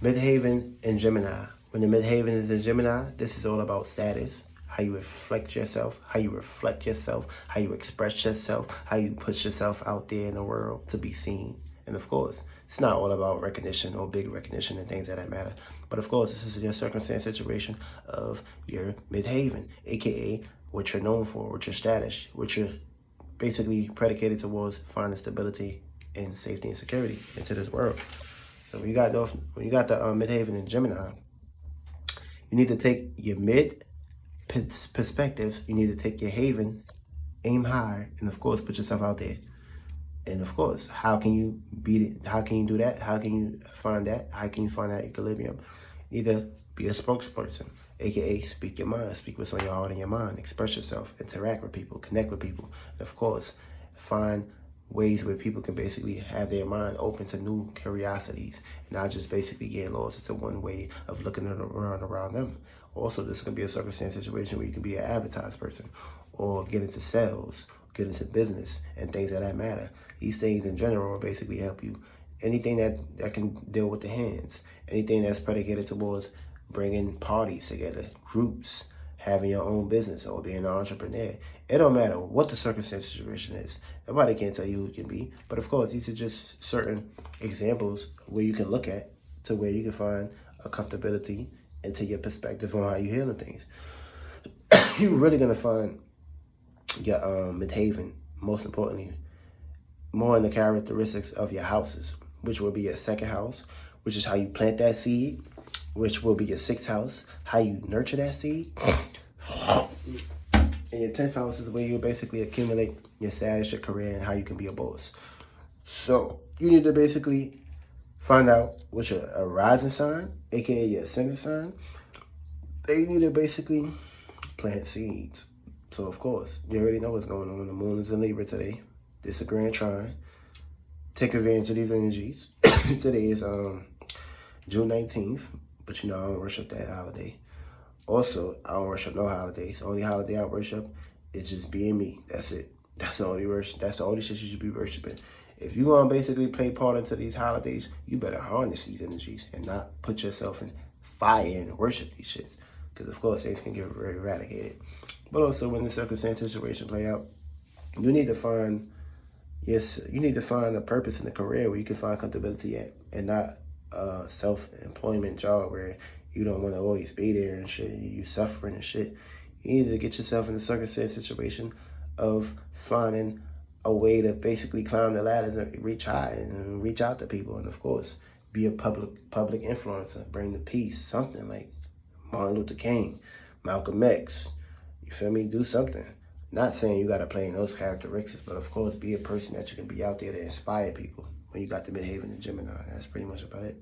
Midheaven in Gemini. When the Midheaven is in Gemini, this is all about status, how you reflect yourself, how you reflect yourself, how you express yourself, how you put yourself out there in the world to be seen. And of course, it's not all about recognition or big recognition and things of that matter. But of course, this is your circumstance situation of your midhaven, aka what you're known for, what your status, what you're basically predicated towards finding stability and safety and security into this world. So when you got the midhaven in Gemini, you need to take your mid perspective. You need to take your haven, aim high, and of course, put yourself out there. And of course, how can you beat it? How can you do that? How can you find that? How can you find that equilibrium? Either be a spokesperson, aka speak your mind, speak what's on your heart and your mind, express yourself, interact with people, connect with people. And of course, find ways where people can basically have their mind open to new curiosities, not just basically getting lost into one way of looking around them. Also, this can be a circumstance situation where you can be an advertised person or get into sales, get into business and things of that matter. These things in general will basically help you. Anything that can deal with the hands, anything that's predicated towards bringing parties together, groups, having your own business or being an entrepreneur. It don't matter what the circumstance situation is. Nobody can tell you who it can be. But of course, these are just certain examples where you can look at to where you can find a comfortability into your perspective on how you handle things. You're really going to find your midhaven, most importantly, more in the characteristics of your houses, which will be your second house, which is how you plant that seed, which will be your sixth house, how you nurture that seed. And your 10th house is where you basically accumulate your status, your career, and how you can be a boss. So you need to basically find out what's your rising sign, aka your ascendant sign. They need to basically plant seeds. So of course, you already know what's going on. The moon is in Libra today. This is a grand trine. Take advantage of these energies. Today is June 19th, but you know I don't worship that holiday. Also, I don't worship no holidays. The only holiday I worship is just being me. That's it. That's the only worship. That's the only shit you should be worshiping. If you want to basically play part into these holidays, you better harness these energies and not put yourself in fire and worship these shits. Because of course things can get very eradicated. But also when the circumstance situation play out, you need to find a purpose in the career where you can find comfortability at, and not a self-employment job where you don't want to always be there and shit. You suffering and shit. You need to get yourself in a circumstance situation of finding a way to basically climb the ladders and reach high and reach out to people. And of course, be a public influencer, bring the peace, something like Martin Luther King, Malcolm X. You feel me? Do something. Not saying you got to play in those characteristics, but of course, be a person that you can be out there to inspire people when you got the midhaven in Gemini. That's pretty much about it.